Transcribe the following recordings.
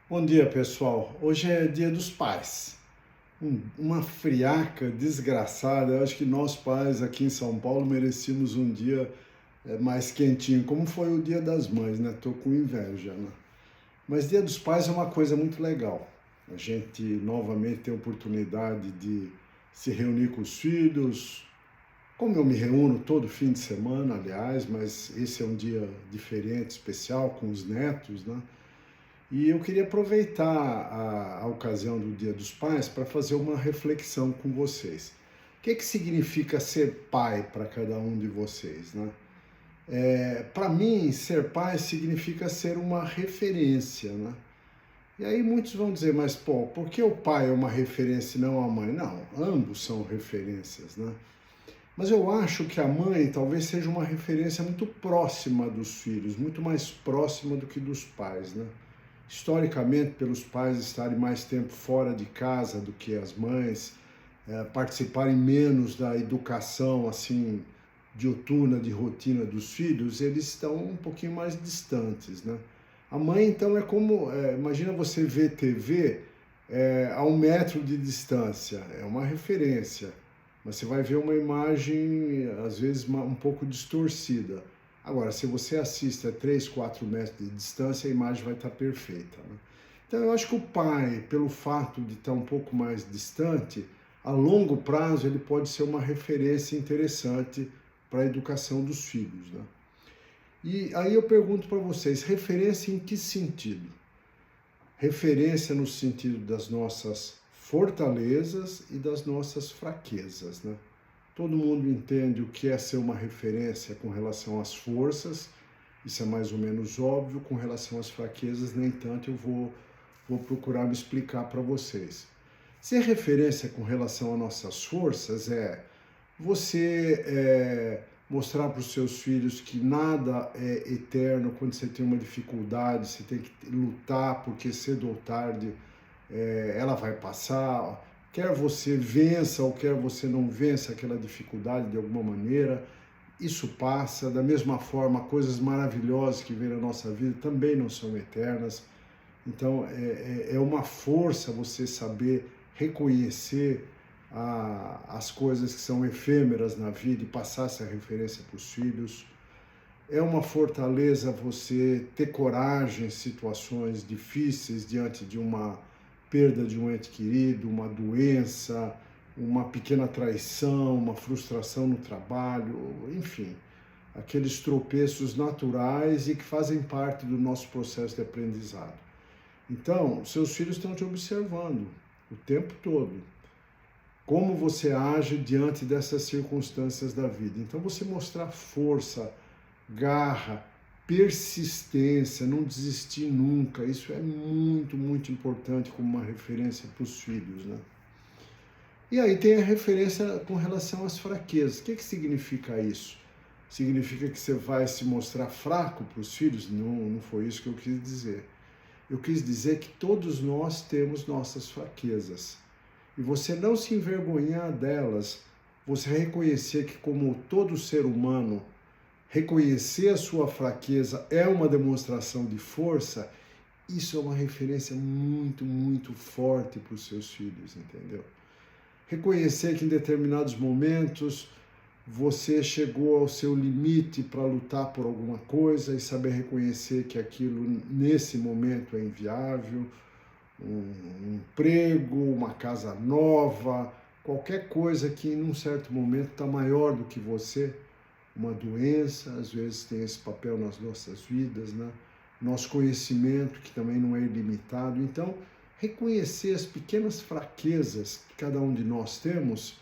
Bom dia, pessoal. Hoje é Dia dos Pais. Uma friaca desgraçada. Eu acho que nós pais aqui em São Paulo merecíamos um dia mais quentinho, como foi o Dia das Mães, né? Tô com inveja, né? Mas Dia dos Pais é uma coisa muito legal. A gente novamente tem a oportunidade de se reunir com os filhos, como eu me reúno todo fim de semana, aliás, mas esse é um dia diferente, especial, com os netos, né? E eu queria aproveitar a ocasião do Dia dos Pais para fazer uma reflexão com vocês. O que significa ser pai para cada um de vocês, né? Para mim, ser pai significa ser uma referência, né? E aí muitos vão dizer, mas pô, por que o pai é uma referência e não a mãe? Não, ambos são referências, né? Mas eu acho que a mãe talvez seja uma referência muito próxima dos filhos, muito mais próxima do que dos pais, né? Historicamente, pelos pais estarem mais tempo fora de casa do que as mães, participarem menos da educação assim diuturna, de rotina dos filhos, eles estão um pouquinho mais distantes, né? A mãe, então, é como, imagina você ver TV a 1 metro de distância, é uma referência, mas você vai ver uma imagem, às vezes, um pouco distorcida. Agora, se você assiste a 3, 4 metros de distância, a imagem vai estar perfeita, né? Então, eu acho que o pai, pelo fato de estar um pouco mais distante, a longo prazo ele pode ser uma referência interessante para a educação dos filhos, né? E aí eu pergunto para vocês, referência em que sentido? Referência no sentido das nossas fortalezas e das nossas fraquezas, né? Todo mundo entende o que é ser uma referência com relação às forças, isso é mais ou menos óbvio. Com relação às fraquezas, nem tanto. Eu vou procurar me explicar para vocês. Ser referência com relação às nossas forças é você mostrar para os seus filhos que nada é eterno. Quando você tem uma dificuldade, você tem que lutar, porque cedo ou tarde ela vai passar. Quer você vença ou quer você não vença aquela dificuldade de alguma maneira, isso passa. Da mesma forma, coisas maravilhosas que vêm na nossa vida também não são eternas. Então, é uma força você saber reconhecer as coisas que são efêmeras na vida e passar essa referência para os filhos. É uma fortaleza você ter coragem em situações difíceis, diante de uma perda de um ente querido, uma doença, uma pequena traição, uma frustração no trabalho, enfim, aqueles tropeços naturais e que fazem parte do nosso processo de aprendizado. Então, seus filhos estão te observando o tempo todo. Como você age diante dessas circunstâncias da vida. Então, você mostrar força, garra, persistência, não desistir nunca, isso é muito, muito importante como uma referência para os filhos, né? E aí tem a referência com relação às fraquezas. O que significa isso? Significa que você vai se mostrar fraco para os filhos? Não, não foi isso que eu quis dizer. Eu quis dizer que todos nós temos nossas fraquezas. E você não se envergonhar delas, você reconhecer que, como todo ser humano, reconhecer a sua fraqueza é uma demonstração de força. Isso é uma referência muito, muito forte para os seus filhos, entendeu? Reconhecer que em determinados momentos você chegou ao seu limite para lutar por alguma coisa e saber reconhecer que aquilo nesse momento é inviável. Um emprego, uma casa nova, qualquer coisa que em um certo momento está maior do que você. Uma doença, às vezes tem esse papel nas nossas vidas, né? Nosso conhecimento, que também não é ilimitado. Então, reconhecer as pequenas fraquezas que cada um de nós temos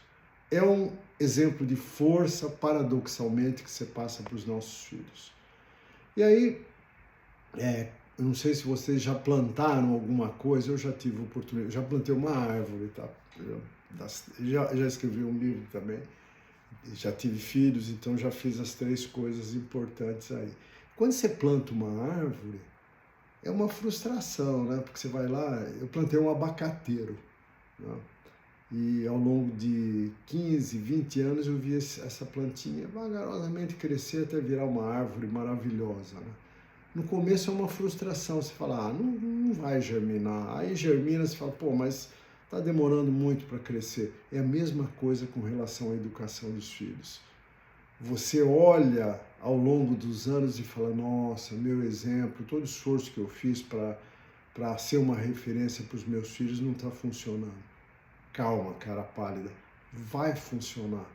é um exemplo de força, paradoxalmente, que você passa para os nossos filhos. E aí, eu não sei se vocês já plantaram alguma coisa. Eu já tive oportunidade, já plantei uma árvore, tá? Já escrevi um livro também, já tive filhos, então já fiz as 3 coisas importantes aí. Quando você planta uma árvore, é uma frustração, né? Porque você vai lá, eu plantei um abacateiro, né? E ao longo de 15, 20 anos eu vi essa plantinha vagarosamente crescer até virar uma árvore maravilhosa, né? No começo é uma frustração, você fala, não vai germinar. Aí germina, você fala, pô, mas está demorando muito para crescer. É a mesma coisa com relação à educação dos filhos. Você olha ao longo dos anos e fala, nossa, meu exemplo, todo o esforço que eu fiz para ser uma referência para os meus filhos não está funcionando. Calma, cara pálida, vai funcionar.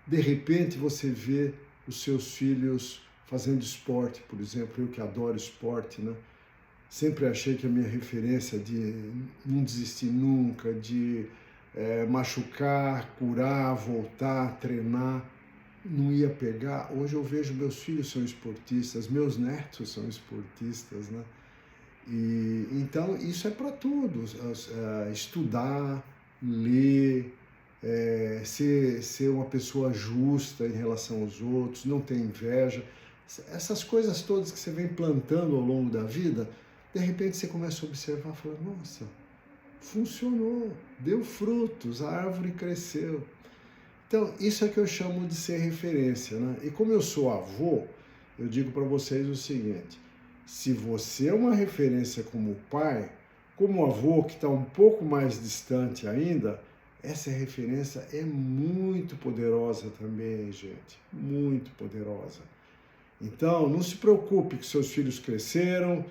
De repente você vê os seus filhos fazendo esporte, por exemplo, eu que adoro esporte, né? Sempre achei que a minha referência de não desistir nunca, de machucar, curar, voltar, treinar, não ia pegar. Hoje eu vejo meus filhos são esportistas, meus netos são esportistas, né? E então isso é para tudo, estudar, ler, ser uma pessoa justa em relação aos outros, não ter inveja, essas coisas todas que você vem plantando ao longo da vida, de repente você começa a observar e fala, nossa, funcionou, deu frutos, a árvore cresceu. Então, isso é que eu chamo de ser referência, né? E como eu sou avô, eu digo para vocês o seguinte, se você é uma referência como pai, como avô que está um pouco mais distante ainda, essa referência é muito poderosa também, gente, muito poderosa. Então, não se preocupe que seus filhos cresceram,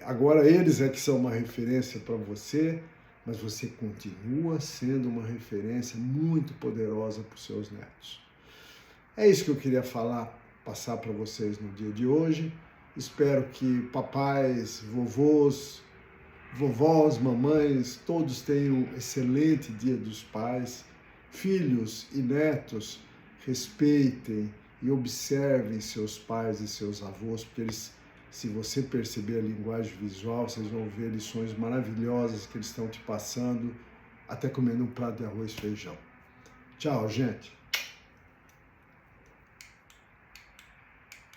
agora eles é que são uma referência para você, mas você continua sendo uma referência muito poderosa para os seus netos. É isso que eu queria falar, passar para vocês no dia de hoje. Espero que papais, vovôs, vovós, mamães, todos tenham um excelente Dia dos Pais. Filhos e netos, respeitem e observem seus pais e seus avós, porque eles, se você perceber a linguagem visual, vocês vão ver lições maravilhosas que eles estão te passando, até comendo um prato de arroz e feijão. Tchau, gente!